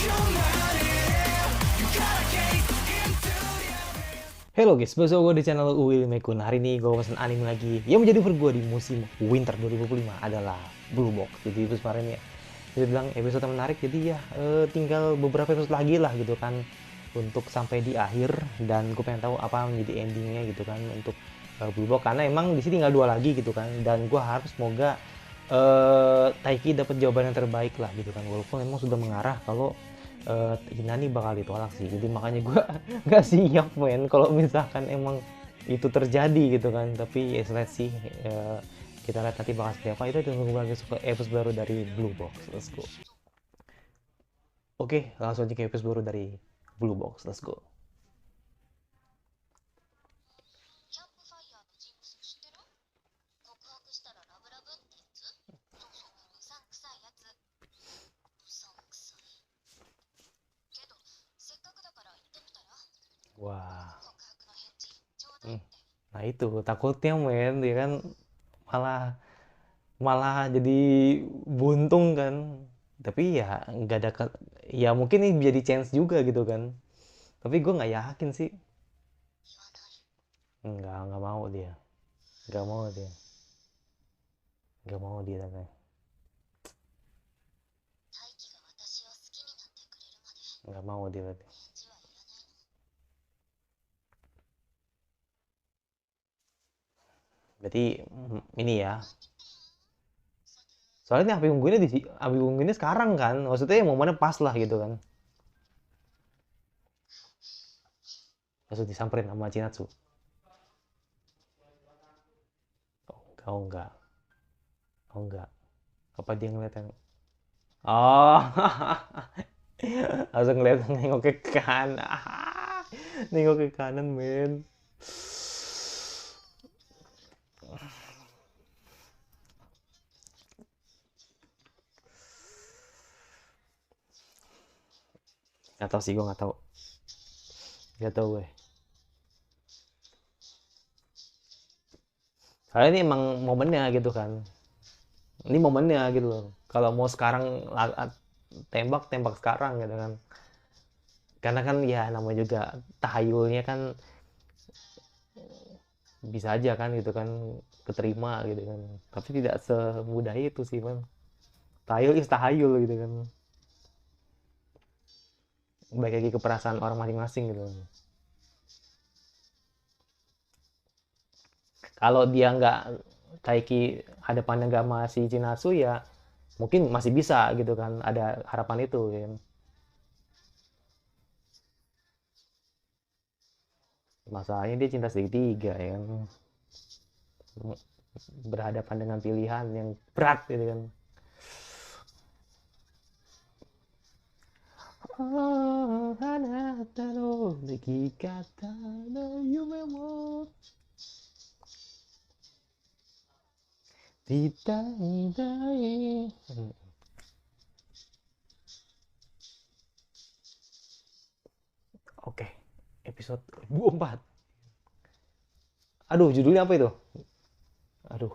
Halo guys, bersama gue di channel Uwil Mekun. Hari ini gue pesen anime lagi yang menjadi favorit gue di musim winter 2025 adalah Blue Box. Jadi itu kemarin ya, bisa bilang episode yang menarik. Jadi ya tinggal beberapa episode lagi lah gitu kan untuk sampai di akhir. Dan gue pengen tahu apa menjadi endingnya gitu kan untuk Blue Box. Karena emang di sini tinggal 2 lagi gitu kan. Dan gue harap semoga Taiki dapat jawaban yang terbaik lah gitu kan. Walaupun emang sudah mengarah kalau Hinani bakal ditolak sih, jadi makanya gue nggak siap men kalau misalkan emang itu terjadi gitu kan. Tapi ya let's see, kita lihat nanti bakal seperti apa. Itu tunggu lagi ke episode baru dari Blue Box. Let's go. Oke, langsung aja ke episode baru dari Blue Box. Let's go. Wah. Nah itu takutnya men, dia kan malah malah jadi buntung kan. Tapi ya nggak ada ya mungkin ini jadi chance juga gitu kan. Tapi gue nggak yakin sih. Nggak mau dia. Nggak mau dia. Nggak mau dia katanya. Nggak mau dia berarti. Berarti ini ya. Soalnya ini api ungguinnya sekarang kan. Maksudnya momennya pas lah gitu kan. Maksud disamperin sama Chinatsu. Oh enggak. Oh enggak. Apa dia ngeliat yang... Oh. Langsung ngeliat nengok ke kanan. Nengok ke kanan men. Gak tau sih, gue gak tau. Gak tau gue. Soalnya ini emang momennya gitu kan. Ini momennya gitu loh. Kalau mau sekarang tembak tembak sekarang gitu kan. Karena kan ya namanya juga tahayulnya kan bisa aja kan gitu kan keterima gitu kan. Tapi tidak semudah itu sih man. Tahayul is tahayul gitu kan. Baik lagi ke perasaan orang masing-masing gitu. Kalau dia nggak Taiki hadapannya nggak masih Jinasu ya mungkin masih bisa gitu kan, ada harapan itu kan. Masalahnya dia cinta segitiga ya kan, berhadapan dengan pilihan yang berat gitu kan. Oh, anata no nekikata no yume mo ditandai. Oke, episode 24. Aduh, judulnya apa itu? Aduh.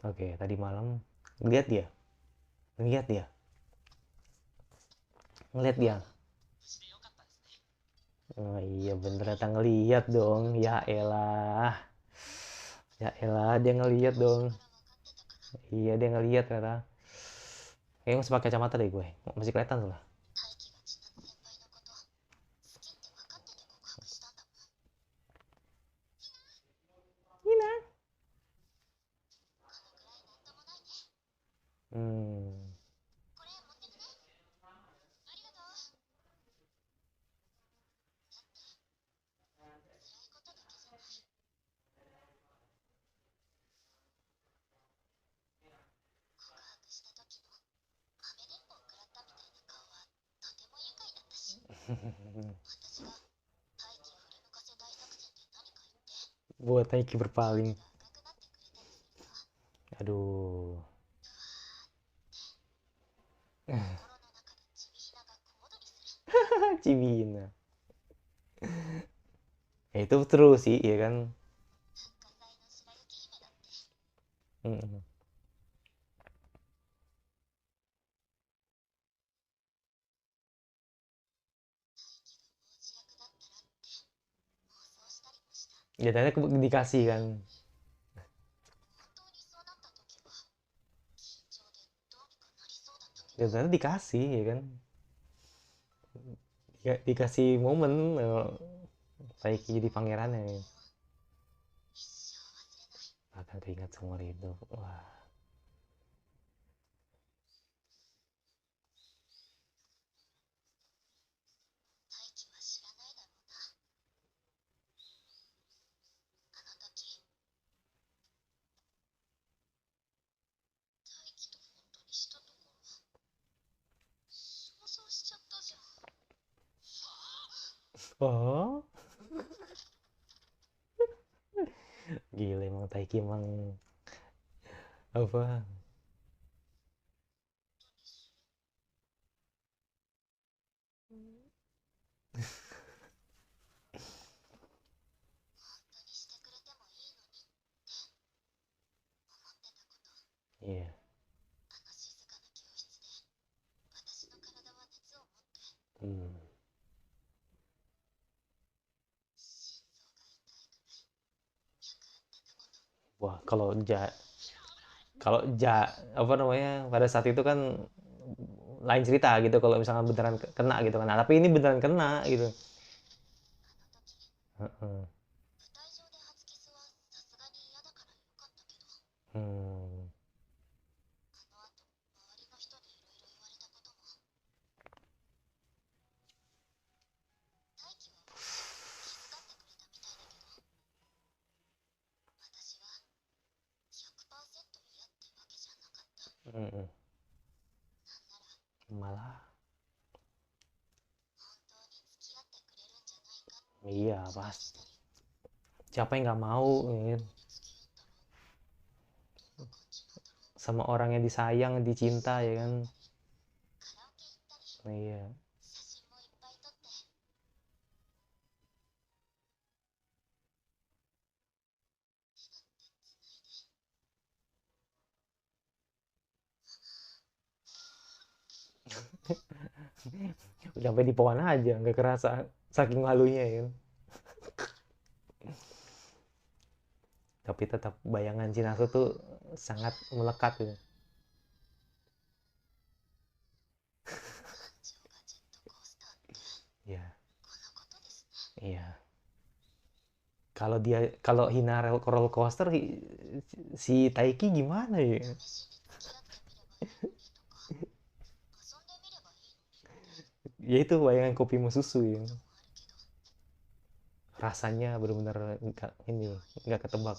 Oke, tadi malam lihat dia. Lihat dia. Ngeliat dia. Oh iya bener, ternyata ngeliat dong. Ya elah. Ya elah, dia ngeliat dong. Iya, dia ngeliat ternyata. Kayaknya masih pakai kacamata deh gue. Masih kelihatan tuh lah. Gila. Hmm. Buat Nike berpaling. Aduh. Cibina. Ya itu terus sih, ya kan. Hmm. Ya ternyata dikasih kan. Ya ternyata dikasih ya kan. Dikasih momen Taiki jadi pangerannya ya. Akan keingat seumur hidup. Wah. Oh, gila emang Taiki emang apa? Iya. Hmm. Wah, kalau Ja apa namanya pada saat itu kan lain cerita gitu kalau misalkan beneran kena gitu kan. Nah, tapi ini beneran kena gitu. Heeh. Hmm. Mm-mm. Malah iya pasti. Siapa yang nggak mau ya, sama orang yang disayang, dicinta ya kan? Iya. Sampai di pohon aja nggak kerasa saking malunya ya kan? Tapi tetap bayangan Cinasu tuh sangat melekat gitu. Iya, iya. Kalau Hina roller coaster si Taiki gimana ya? Ya itu bayangan kopi susu ya. Rasanya benar-benar nggak ini nggak ketebak.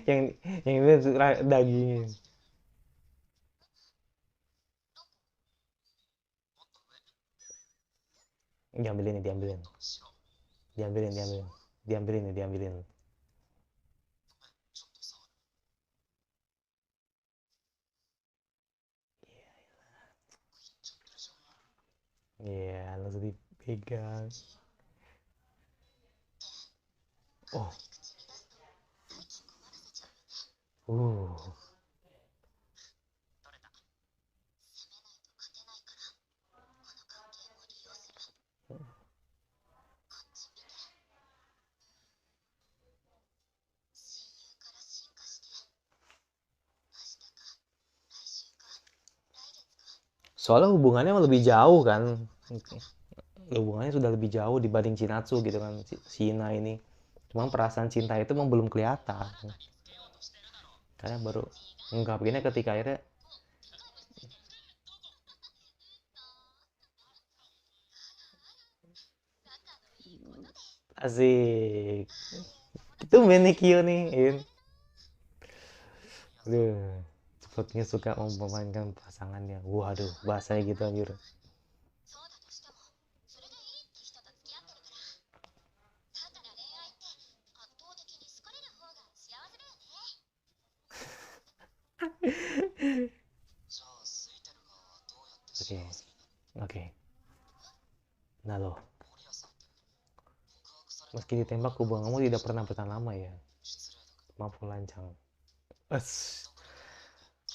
yang yang itu dagingnya. Diambilin nih, diambilin. Diambilin, diambilin. Diambilin nih, diambilin. Iya, langsung dipegang. Oh, uh. Soalnya hubungannya lebih jauh kan. Hubungannya sudah lebih jauh dibanding Chinatsu gitu kan, si Ina ini. Cuma perasaan cinta itu emang belum kelihatan. Karena baru ngungkapinnya ketika akhirnya asik. Itu Menikio nih, In. Aduh, sepertinya suka memainkan pasangannya. Waduh, bahasanya gitu anjir. Oke, oke. Nah lo, Meski ditembak, hubungan kamu tidak pernah bertahan lama ya. Maaf lancang. As.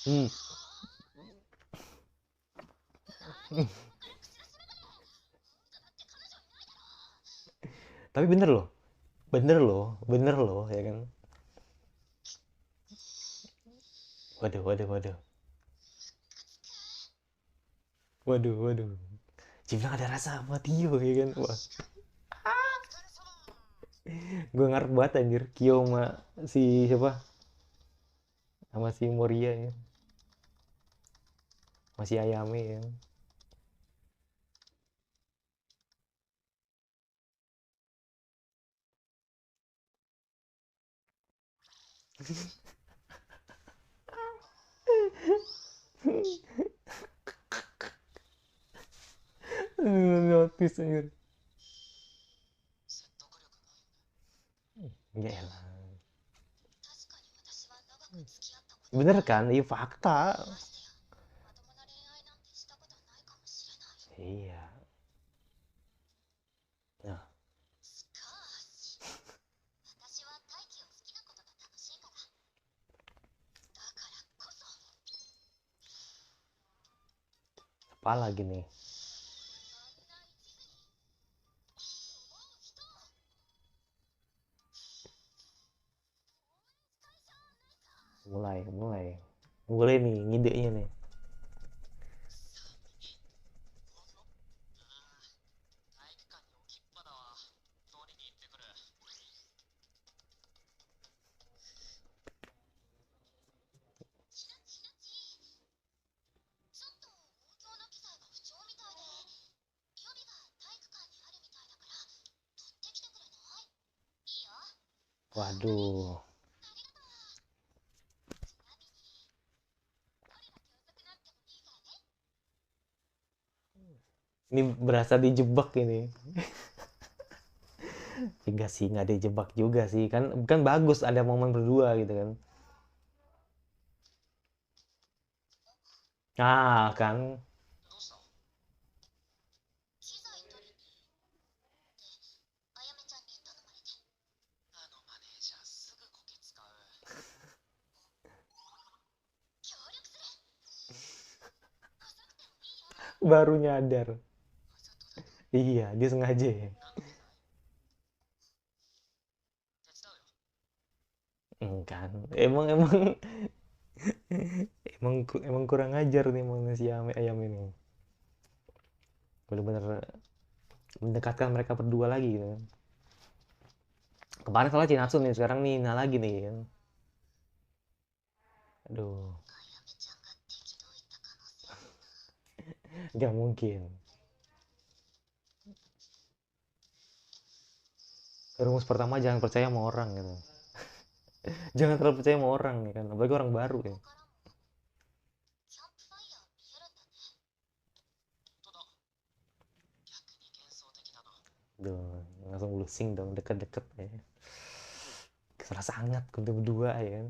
Hmm. Tapi bener loh, ya kan. Waduh, waduh, waduh, waduh. Cibilang ada rasa sama Tio, ya kan. Wah, gue ngarep banget anjir. Kyo sama si siapa? Sama si Moria ya. Masih Ayame ya. Notice anjir. Ya elah. Bener kan? Iya fakta. Iya. Nah, apa lagi nih? Mulai nih ngidenya nih. Waduh, ini berasa dijebak ini. Enggak sih, nggak dijebak juga sih, kan bagus ada momen berdua gitu kan. Ah kan. Baru nyadar. Iya, dia sengaja ya. Kan emang emang emang kurang ajar nih emang si ayam ini. Bener-bener mendekatkan mereka berdua lagi gitu kan. Kemarin salah Chinatsu nih, sekarang nih Nina lagi nih kan. Aduh, nggak mungkin. Rumus pertama jangan percaya sama orang gitu. Jangan terlalu percaya sama orang ya kan, apalagi orang baru ya. Duh, langsung lusing dong, deket-deket ya. Serasa hangat untuk berdua ya kan.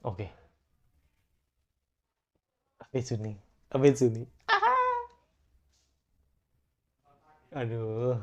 Oke, apa itu nih? Apa itu nih? Aduh,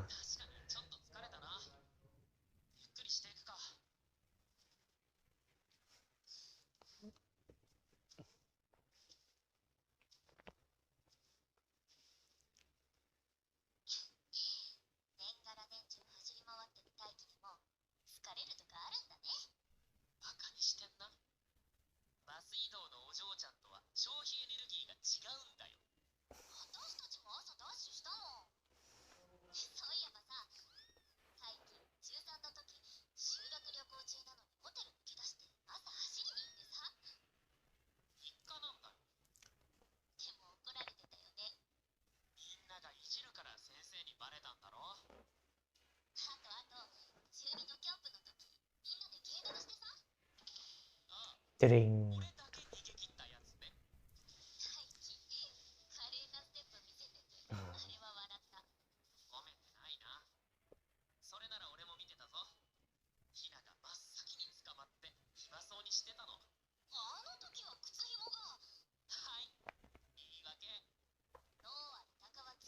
jering.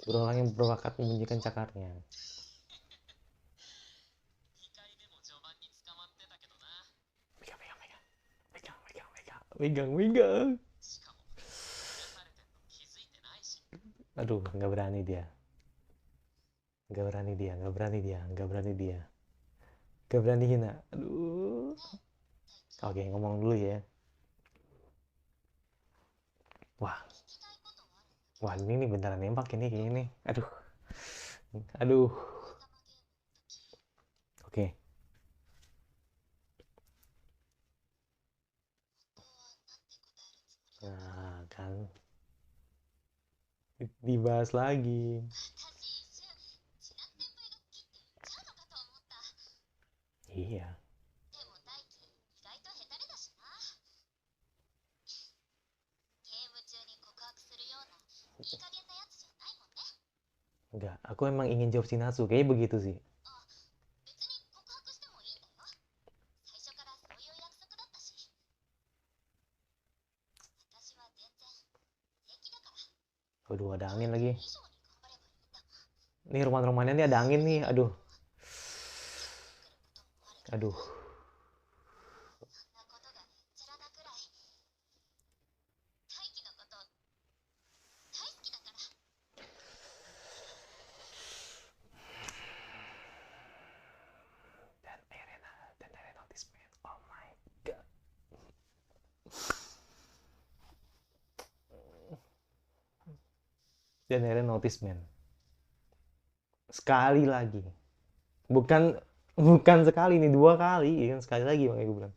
Berulang yang berbakat membunyikan cakarnya. Pegang, pegang, pegang. Pegang, pegang, pegang. Pegang, pegang. Aduh, nggak berani dia. Nggak berani dia, nggak berani dia, nggak berani dia. Nggak berani hina. Aduh. Oke, ngomong dulu ya. Wah, wah ini nih beneran nembak ini kayak ini. Aduh, aduh. Oke, nah kan dibahas lagi. Iya, enggak. Aku emang ingin jawab Shinatsu. Kayaknya begitu sih. Waduh, ada angin lagi. Nih rumah-rumahnya nih ada angin nih. Aduh, aduh. Dan Eren notice man. Oh my god. Dan Eren notice man. Sekali lagi. Bukan bukan sekali nih, 2 kali. Ya kan sekali lagi makanya gue bilang.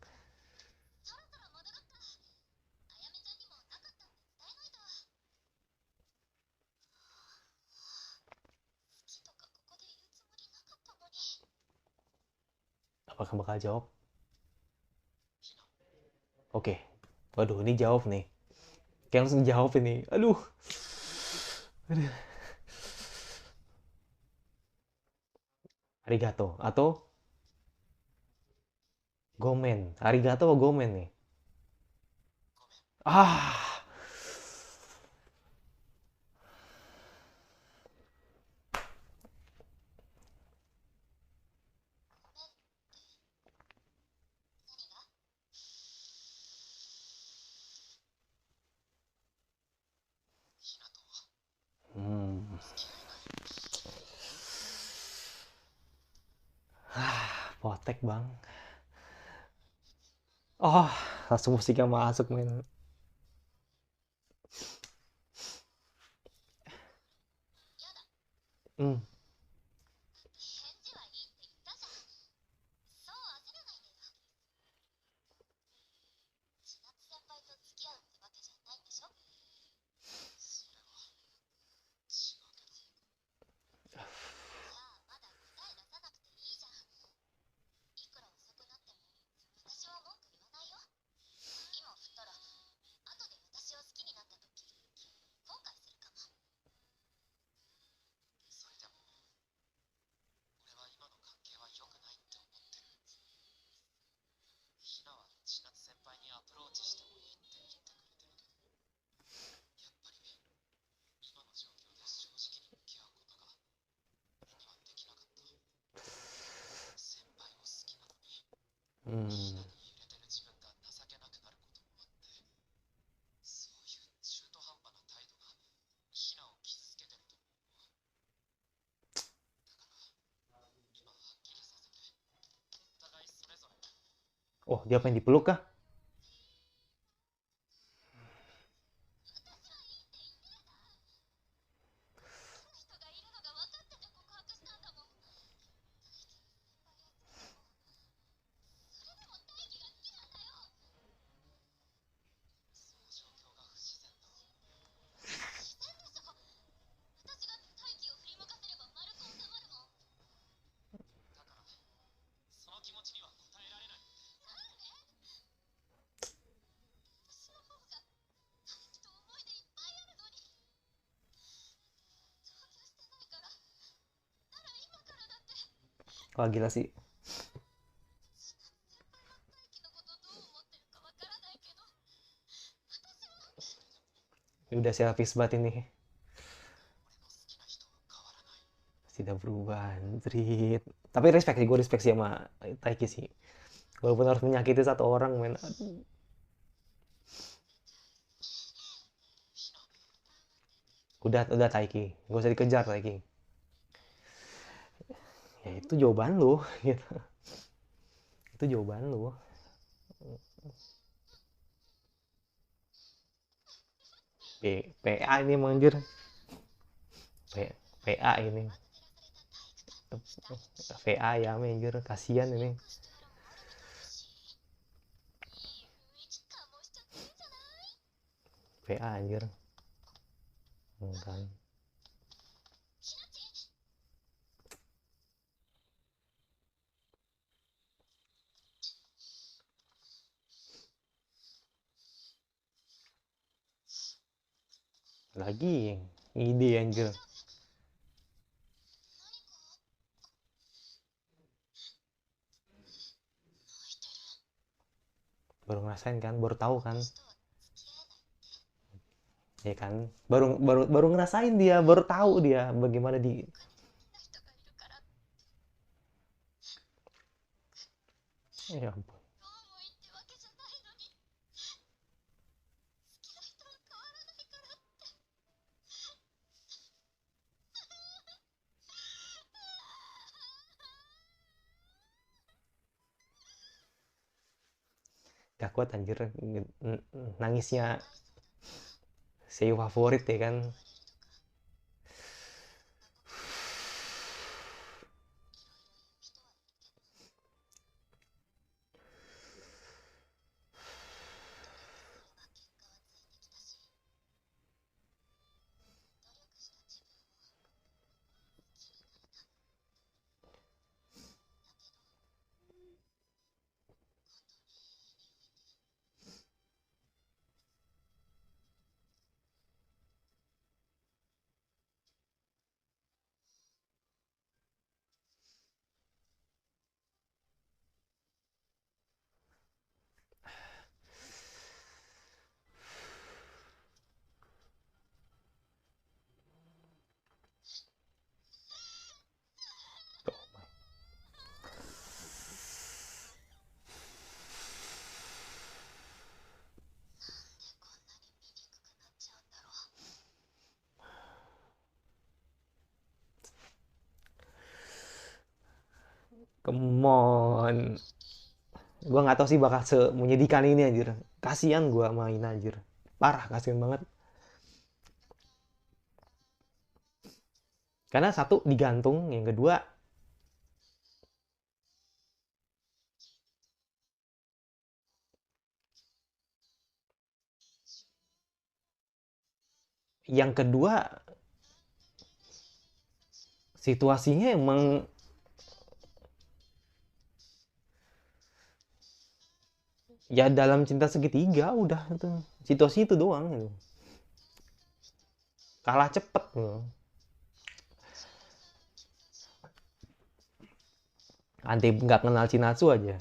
Apakah bakal jawab? Oke. Waduh, ini jawab nih. Kayak langsung jawab ini. Aduh. Aduh. Arigato atau Gomen. Arigato atau Gomen nih? Ah. Hmm. Potek bang. Oh, langsung musiknya masuk men. Hmm. Hmm. Oh, dia pengen dipeluk kah? Wah gila sih. Ini udah selfish banget ini. tidak berubah anjrit. Tapi respect sih, gue respect sih sama Taiki sih. Walaupun harus menyakiti satu orang, men. Aduh. Udah Taiki, gak usah dikejar Taiki. Ya itu jawaban lu, gitu. Itu jawaban lu. PA ini emang anjir. PA ini. VA ya anjir, kasihan ini. VA anjir. Kan. Lagi ide anjir. Baru ngerasain kan, baru tahu kan. Ya kan, baru baru baru ngerasain dia, baru tahu dia bagaimana di. Ya ampun. Gak kuat anjir, nangisnya si favorit ya kan. Come on. Gua nggak tahu sih bakal menyedihkan ini anjir. Kasihan gua main anjir. Parah, kasihan banget. Karena satu digantung, yang kedua yang kedua situasinya emang ya dalam cinta segitiga udah itu. Situasi itu doang gitu. Kalah cepet gitu. Anti nggak kenal Chinatsu aja.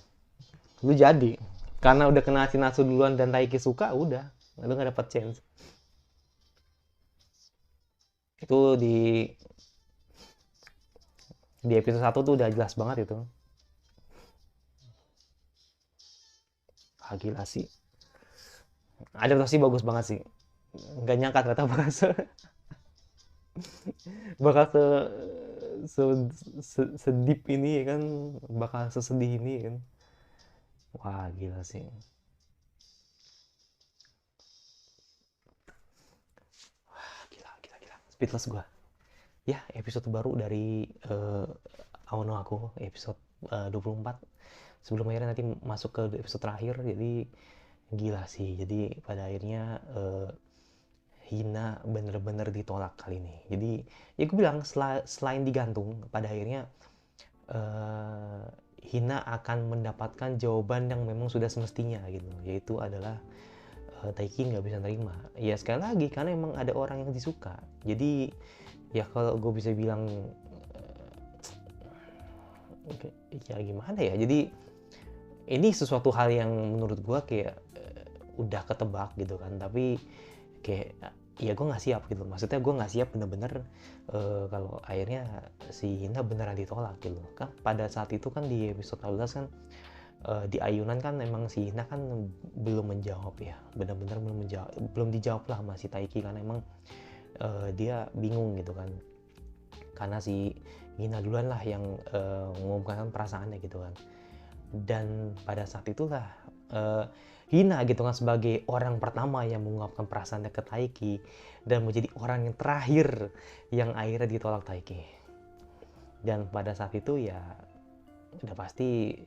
Lu jadi. Karena udah kenal Chinatsu duluan dan Taiki suka, udah. Lu nggak dapet chance. Itu di episode 1 tuh udah jelas banget itu. Ah, gila sih. Adaptasi bagus banget sih. Nggak nyangka ternyata bakal se, sedip ini ya kan, bakal sesedih ini ya kan. Wah gila sih. Wah gila. Speechless gua. Ya episode baru dari Aono aku, episode 24. Sebelum akhirnya nanti masuk ke episode terakhir, jadi gila sih. Jadi pada akhirnya Hina bener-bener ditolak kali ini. Jadi ya gue bilang selain digantung, pada akhirnya Hina akan mendapatkan jawaban yang memang sudah semestinya gitu, yaitu adalah Taiki nggak bisa nerima. Ya sekali lagi karena emang ada orang yang disuka. Jadi ya kalau gue bisa bilang ya gimana ya. Jadi ini sesuatu hal yang menurut gue kayak udah ketebak gitu kan. Tapi kayak ya gue nggak siap gitu. Maksudnya gue nggak siap bener-bener kalau akhirnya si Hina beneran ditolak gitu. Kan pada saat itu kan di episode 14 kan di ayunan kan emang si Hina kan belum menjawab ya, benar-benar belum dijawab lah sama si Taiki, karena emang dia bingung gitu kan, karena si Hina duluan lah yang mengungkapkan perasaannya gitu kan. Dan pada saat itulah Hina gitu kan sebagai orang pertama yang mengungkapkan perasaannya ke Taiki dan menjadi orang yang terakhir yang akhirnya ditolak Taiki. Dan pada saat itu ya udah pasti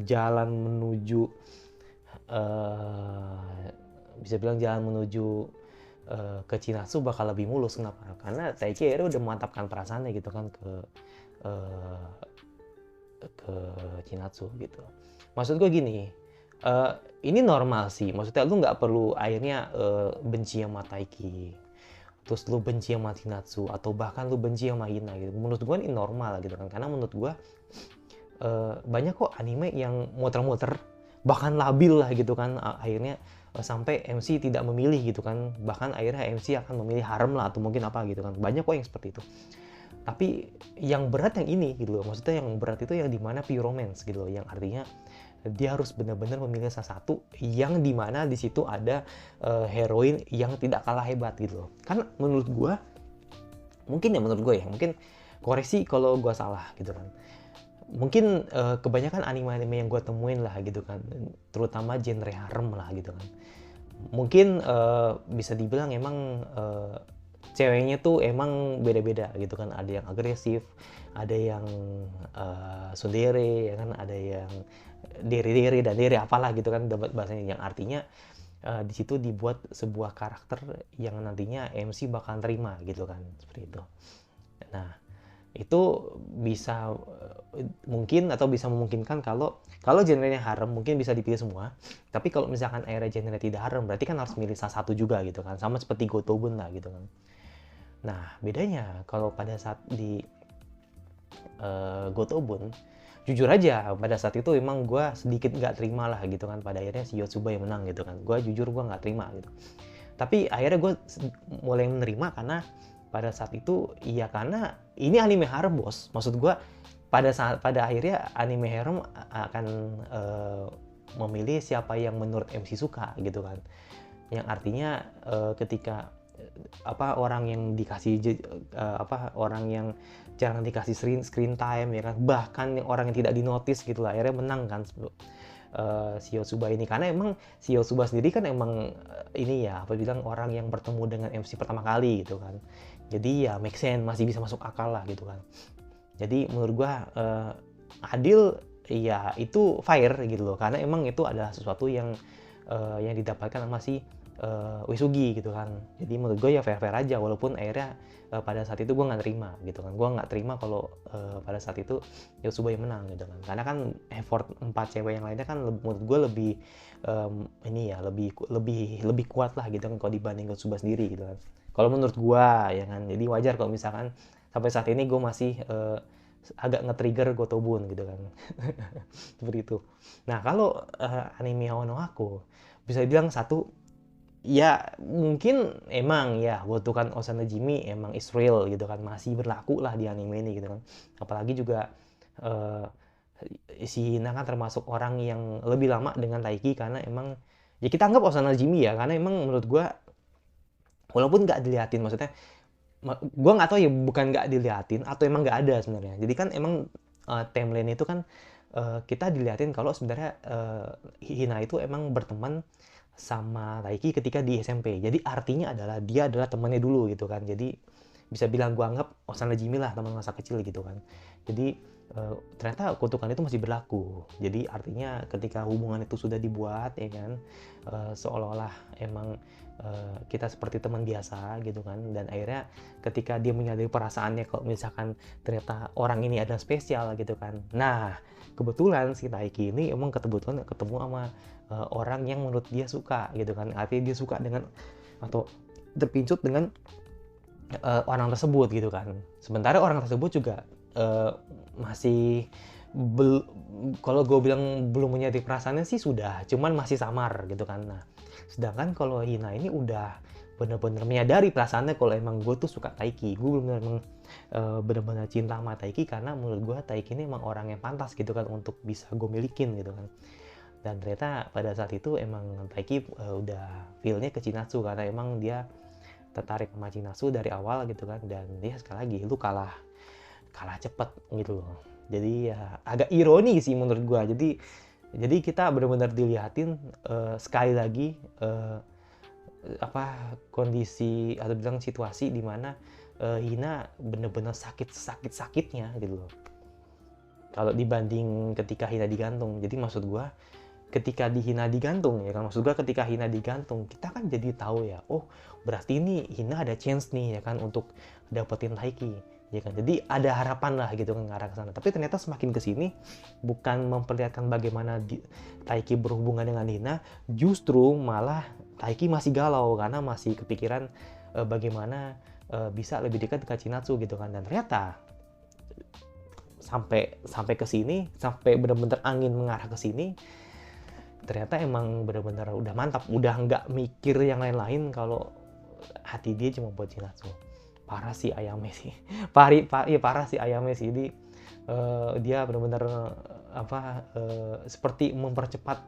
jalan menuju bisa bilang jalan menuju ke Chinatsu bakal lebih mulus. Kenapa? Karena Taiki akhirnya udah memantapkan perasaannya gitu kan ke Chinatsu gitu. Maksud gue gini, ini normal sih. Maksudnya lu nggak perlu akhirnya benci sama Taiki, terus lu benci sama Chinatsu, atau bahkan lu benci sama Hina gitu. Menurut gue ini normal gitu kan. Karena menurut gue banyak kok anime yang muter-muter, bahkan labil lah gitu kan, akhirnya sampai MC tidak memilih gitu kan, bahkan akhirnya MC akan memilih harem lah atau mungkin apa gitu kan. Banyak kok yang seperti itu. Tapi yang berat yang ini gitu loh, maksudnya yang berat itu yang dimana pure romance gitu loh, yang artinya dia harus benar-benar memilih salah satu yang dimana di situ ada heroin yang tidak kalah hebat gitu loh. Karena menurut gue ya, mungkin koreksi kalau gue salah gitu kan. Mungkin kebanyakan anime-anime yang gue temuin lah gitu kan, terutama genre harem lah gitu kan, mungkin bisa dibilang emang ceweknya tuh emang beda-beda gitu kan. Ada yang agresif, ada yang tsundere ya kan, ada yang dere-dere dan dere apalah gitu kan bahasanya, yang artinya di situ dibuat sebuah karakter yang nantinya MC bakal terima gitu kan, seperti itu. Nah, itu bisa mungkin atau bisa memungkinkan kalau genrenya harem mungkin bisa dipilih semua. Tapi kalau misalkan akhirnya genre tidak harem, berarti kan harus milih salah satu juga gitu kan, sama seperti Gotobun lah gitu kan. Nah, bedanya kalau pada saat di Gotobun, jujur aja pada saat itu emang gue sedikit nggak terima lah gitu kan, pada akhirnya si Yotsuba yang menang gitu kan. Gue jujur gue nggak terima gitu. Tapi akhirnya gue mulai menerima karena pada saat itu ya, karena ini anime harem bos. Maksud gue pada akhirnya anime harem akan memilih siapa yang menurut MC suka gitu kan. Yang artinya ketika orang yang dikasih orang yang jarang dikasih screen time ya kan, bahkan orang yang tidak dinotis gitu lah, akhirnya menang kan si Yotsuba ini. Karena emang si Yotsuba sendiri kan emang ini ya, bilang orang yang bertemu dengan MC pertama kali gitu kan. Jadi ya make sense, masih bisa masuk akal lah gitu kan. Jadi menurut gua adil ya, itu fair gitu loh, karena emang itu adalah sesuatu yang didapatkan sama si Uesugi gitu kan. Jadi menurut gue ya fair-fair aja, walaupun akhirnya pada saat itu gue nggak terima gitu kan. Gue nggak terima kalau pada saat itu Yotsuba yang menang gitu kan. Karena kan effort 4 cewek yang lainnya kan menurut gue lebih lebih kuat lah gitu kan kalau dibanding Yotsuba sendiri gitu kan. Kalau menurut gue ya kan. Jadi wajar kalau misalkan sampai saat ini gue masih agak nge-trigger Gotobun gitu kan. Seperti itu. Nah, kalau anime Hao no Aku bisa dibilang satu, ya mungkin emang ya Gotokan Osanojimi emang is real gitu kan, masih berlaku lah di anime ini gitu kan. Apalagi juga si Hina kan termasuk orang yang lebih lama dengan Taiki, karena emang ya kita anggap Osanojimi ya, karena emang menurut gua walaupun nggak diliatin, maksudnya gue nggak tahu ya, bukan nggak diliatin atau emang nggak ada sebenarnya. Jadi kan emang timeline itu kan kita diliatin kalau sebenarnya Hina itu emang berteman sama Taiki ketika di SMP. Jadi artinya adalah dia adalah temannya dulu gitu kan. Jadi bisa bilang gue anggap Osanojimi lah, teman masa kecil gitu kan. Jadi ternyata kutukan itu masih berlaku. Jadi artinya ketika hubungan itu sudah dibuat ya kan, seolah-olah emang kita seperti teman biasa gitu kan. Dan akhirnya ketika dia menyadari perasaannya kalau misalkan ternyata orang ini ada spesial gitu kan. Nah, kebetulan si Taiki ini emang ketemu sama orang yang menurut dia suka gitu kan. Artinya dia suka dengan atau terpincut dengan orang tersebut gitu kan. Sementara orang tersebut juga masih kalau gue bilang belum menyadari perasaannya sih sudah, cuman masih samar gitu kan. Nah, sedangkan kalau Hina ini udah bener-bener menyadari perasaannya kalau emang gue tuh suka Taiki. Gue bener-bener emang bener-bener cinta sama Taiki karena menurut gue Taiki ini emang orang yang pantas gitu kan untuk bisa gue milikin gitu kan. Dan ternyata pada saat itu emang Taiki udah feel-nya ke Chinatsu karena emang dia tertarik sama Chinatsu dari awal gitu kan. Dan dia sekali lagi lu kalah cepet gitu loh. Jadi ya agak ironi sih menurut gue. Jadi kita benar-benar dilihatin sekali lagi kondisi atau bilang situasi di mana Hina benar-benar sakitnya gitu loh. Kalau dibanding ketika Hina digantung. Jadi maksud gue ketika Hina digantung ya kan, maksud gue ketika Hina digantung kita kan jadi tahu ya, oh berarti ini Hina ada chance nih ya kan untuk dapetin Taiki ya kan. Jadi ada harapan lah gitu kan ngarah ke sana. Tapi ternyata semakin kesini bukan memperlihatkan bagaimana Taiki berhubungan dengan Hina, justru malah Taiki masih galau karena masih kepikiran bagaimana bisa lebih dekat ke Chinatsu gitu kan. Dan ternyata sampai ke sini, sampai benar-benar angin mengarah ke sini, ternyata emang benar-benar udah mantap, udah nggak mikir yang lain-lain kalau hati dia cuma buat Chinatsu. Parah sih Ayame sih. Parah sih Ayame sih. Jadi dia benar-benar seperti mempercepat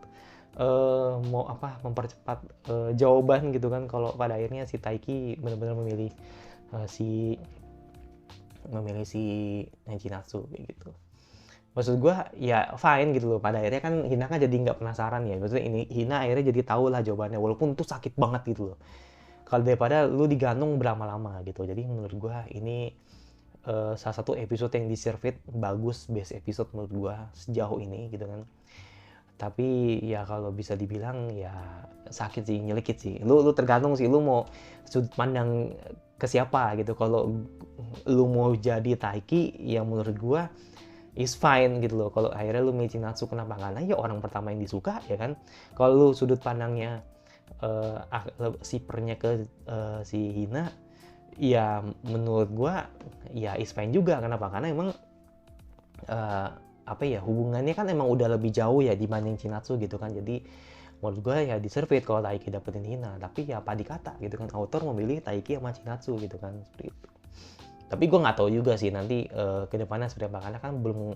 jawaban gitu kan, kalau pada akhirnya si Taiki benar-benar memilih si Chinatsu kayak gitu. Maksud gue ya fine gitu loh, pada akhirnya kan Hina kan jadi nggak penasaran ya, maksudnya ini Hina akhirnya jadi tahu lah jawabannya walaupun itu sakit banget gitu loh, kalau daripada lu digantung berlama-lama gitu. Jadi menurut gue ini salah satu episode yang diservit bagus, best episode menurut gue sejauh ini gitu kan. Tapi ya kalau bisa dibilang ya sakit sih, nyelekit sih. Lu tergantung sih lu mau sudut pandang ke siapa gitu. Kalau lu mau jadi Taiki ya menurut gua is fine gitu loh. Kalau akhirnya lu milih Chinatsu, kenapa? Karena ya orang pertama yang disuka ya kan. Kalau lu sudut pandangnya sipernya ke si Hina, ya menurut gua ya is fine juga. Kenapa? Karena emang hubungannya kan emang udah lebih jauh ya dibanding Chinatsu gitu kan. Jadi menurut gue ya deserve it kalau Taiki dapetin Hina. Tapi ya apa dikata gitu kan, author memilih Taiki sama Chinatsu gitu kan, seperti itu. Tapi gue nggak tahu juga sih nanti kedepannya seperti apa, karena kan belum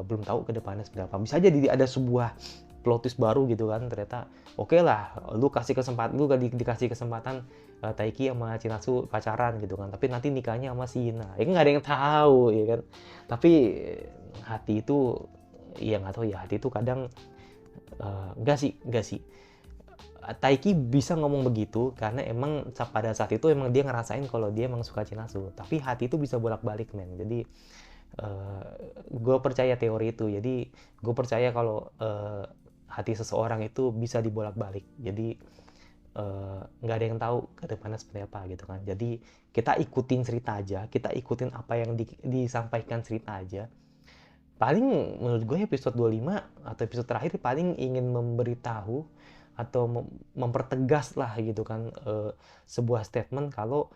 belum tahu kedepannya seperti apa. Bisa jadi ada sebuah plot twist baru gitu kan, ternyata oke lah lu dikasih kesempatan Taiki sama Chinatsu pacaran gitu kan, tapi nanti nikahnya sama si Hina, ya nggak ada yang tahu ya kan. Tapi hati itu ya nggak tahu ya, hati itu kadang enggak sih Taiki bisa ngomong begitu karena emang pada saat itu emang dia ngerasain kalau dia emang suka Chinatsu, tapi hati itu bisa bolak-balik men. Jadi gue percaya teori itu. Jadi gue percaya kalau hati seseorang itu bisa dibolak-balik. Jadi nggak ada yang tahu ke depannya seperti apa gitu kan. Jadi kita ikutin cerita aja, kita ikutin apa yang disampaikan cerita aja. Paling menurut gue episode 25 atau episode terakhir paling ingin memberitahu atau mempertegas lah gitu kan sebuah statement kalau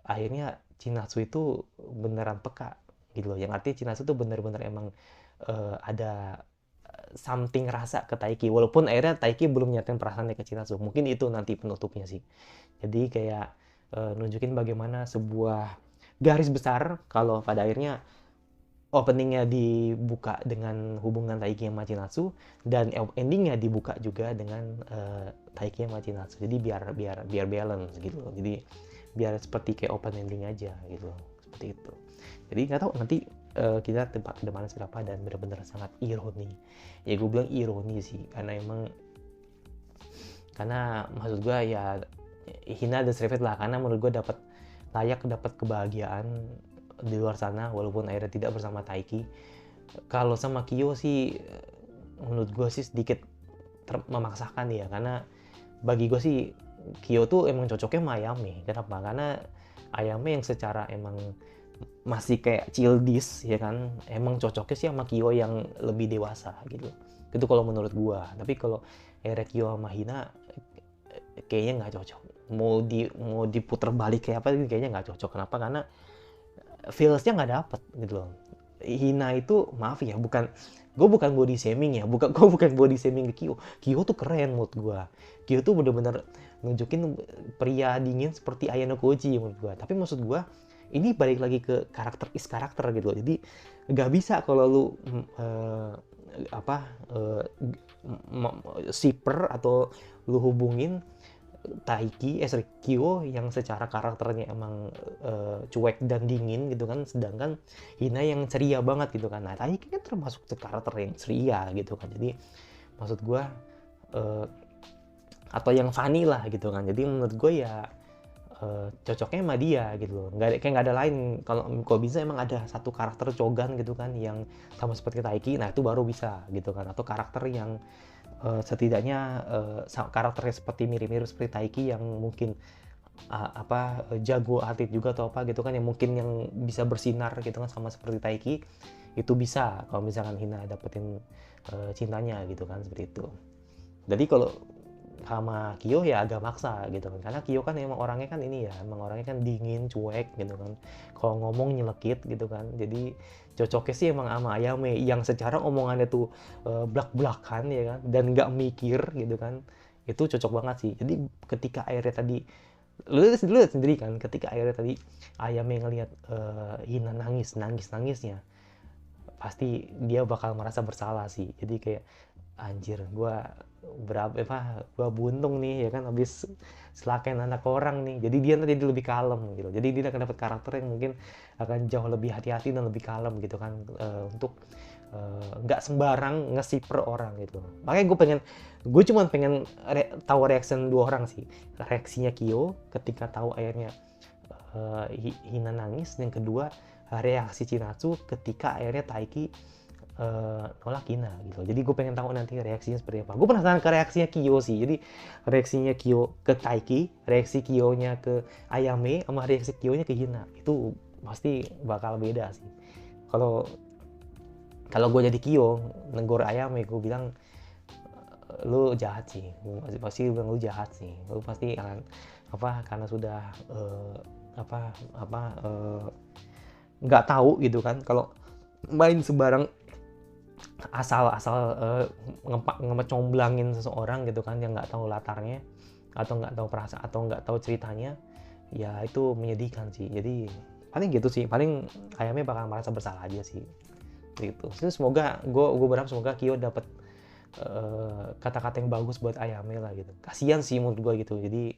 akhirnya Chinatsu itu beneran peka gitu loh. Yang artinya Chinatsu itu bener-bener emang ada something rasa ke Taiki, walaupun akhirnya Taiki belum nyatain perasaannya ke Chinatsu. Mungkin itu nanti penutupnya sih. Jadi kayak nunjukin bagaimana sebuah garis besar kalau pada akhirnya openingnya dibuka dengan hubungan Taiki sama Chinatsu dan endingnya dibuka juga dengan Taiki sama Chinatsu. Jadi biar balance gitu loh. Jadi biar seperti kayak open ending aja gitu loh. Seperti itu. Jadi nggak tahu nanti kita tempat ke depannya seberapa, dan benar-benar sangat ironi. Ya gue bilang ironi sih karena maksud gue ya Hina deserve lah, karena menurut gue layak dapat kebahagiaan di luar sana walaupun akhirnya tidak bersama Taiki. Kalau sama Kyo sih menurut gue sih sedikit memaksakan ya, karena bagi gue sih Kyo tuh emang cocoknya sama Ayame. Kenapa? Karena Ayame yang secara emang masih kayak childish ya kan, emang cocoknya sih sama Kyo yang lebih dewasa gitu. Itu kalau menurut gue. Tapi kalau Kyo sama Hina kayaknya nggak cocok. Mau diputer balik kayak apa kayaknya nggak cocok. Kenapa? Karena feels-nya nggak dapet gitu loh. Hina itu maaf ya, gue bukan body shaming ya, gue bukan body shaming ke Kyo. Kyo tuh keren menurut gue. Kyo tuh bener-bener nunjukin pria dingin seperti Ayano Koji menurut gue. Tapi maksud gue ini balik lagi ke karakter gitu. Jadi nggak bisa kalau lu shipper atau lu hubungin Taiki, Kyo yang secara karakternya emang cuek dan dingin gitu kan, sedangkan Hina yang ceria banget gitu kan. Nah, Taiki kan termasuk karakter yang ceria gitu kan. Jadi maksud gue atau yang funny lah gitu kan. Jadi menurut gue ya cocoknya sama dia gitu loh. Kayak nggak ada lain. Kalau bisa emang ada satu karakter Chogan gitu kan yang sama seperti Taiki, nah itu baru bisa gitu kan. Atau karakter yang setidaknya karakternya seperti mirip-mirip seperti Taiki yang mungkin jago atlet juga atau apa gitu kan, yang mungkin yang bisa bersinar gitu kan sama seperti Taiki, itu bisa kalau misalkan Hina dapetin cintanya gitu kan, seperti itu. Jadi kalau sama Kyo ya agak maksa gitu kan, karena Kyo kan emang orangnya kan ini ya, emang orangnya kan dingin, cuek gitu kan, kalau ngomong nyelekit gitu kan. Jadi cocoknya sih emang sama Ayame yang secara omongannya tuh blak-blakan ya kan, dan nggak mikir gitu kan, itu cocok banget sih. Jadi ketika akhirnya tadi lu lihat sendiri kan, ketika akhirnya tadi Ayame ngelihat Hina nangisnya, pasti dia bakal merasa bersalah sih. Jadi kayak anjir, gue buntung nih ya kan, habis selakain anak orang nih. Jadi dia nanti lebih kalem gitu. Jadi dia akan dapat karakter yang mungkin akan jauh lebih hati-hati dan lebih kalem gitu kan, untuk nggak sembarang nge-shipper orang gitu. Makanya gue cuma pengen tahu reaction dua orang sih. Reaksinya Kyo ketika tahu akhirnya Hina nangis, yang kedua reaksi Chinatsu ketika akhirnya Taiki nolak Hina gitu. Jadi gue pengen tahu nanti reaksinya seperti apa. Gue penasaran ke reaksinya Kyo sih. Jadi reaksinya Kyo ke Taiki, reaksi Kyo-nya ke Ayame, sama reaksi Kyo-nya ke Hina, itu pasti bakal beda sih. Kalau gue jadi Kyo, negor Ayame, gue bilang lu jahat sih. Pasti bilang lu jahat sih. Lu pasti akan karena sudah nggak tahu gitu kan, kalau main sembarang asal ngemecomblangin seseorang gitu kan, yang nggak tahu latarnya atau nggak tahu perasaan atau nggak tahu ceritanya, ya itu menyedihkan sih. Jadi paling gitu sih, paling Ayame bakal merasa bersalah aja sih gitu. Terus semoga gue berharap semoga Kyo dapat kata-kata yang bagus buat Ayame lah gitu. Kasian sih menurut gue gitu. Jadi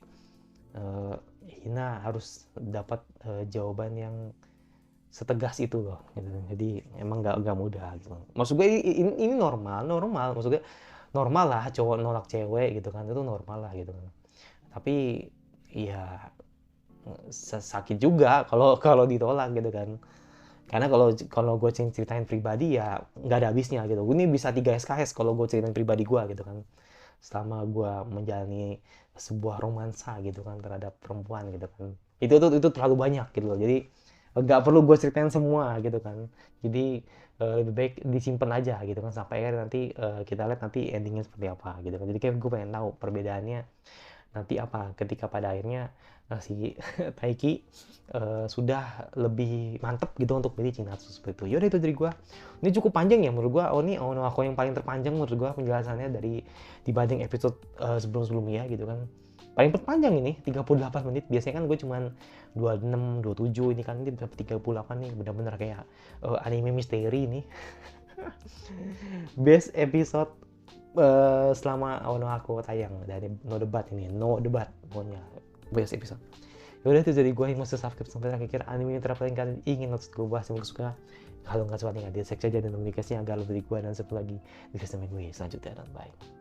Hina harus dapat jawaban yang setegas itu loh gitu. Jadi emang nggak mudah gitu. Maksud gue ini normal maksud gue normal lah cowok nolak cewek gitu kan, itu normal lah gitu kan. Tapi ya sakit juga kalau ditolak gitu kan, karena kalau gue ceritain pribadi ya nggak ada habisnya gitu. Ini bisa 3 SKS kalau gue ceritain pribadi gue gitu kan, selama gue menjalani sebuah romansa gitu kan terhadap perempuan gitu kan, itu terlalu banyak gitu loh. Jadi nggak perlu gue ceritain semua gitu kan. Jadi lebih baik disimpan aja gitu kan, sampai akhirnya nanti kita lihat nanti endingnya seperti apa gitu kan. Jadi kayak gue pengen tahu perbedaannya nanti apa ketika pada akhirnya si Taiki sudah lebih mantep gitu untuk pilih Chinatsu seperti itu. Yaudah, itu dari gue. Ini cukup panjang ya menurut gue. Ini Ono Ako yang paling terpanjang menurut gue penjelasannya dari dibanding episode sebelum-sebelumnya gitu kan. Paling panjang ini 38 menit. Biasanya kan gue cuman 26, 27, ini kan ini 38 nih, benar-benar kayak anime misteri nih. Best episode selama Ono Ako tayang dari no debat pokoknya best episode. Yaudah, itu dari gue yang mau subscribe sampai akhir anime yang terpaling kalian ingin untuk gue bahas yang suka. Kalau nggak suka tinggal di search aja dan notifikasinya agar lebih dari gue dan satu lagi di video gue selanjutnya, dan bye.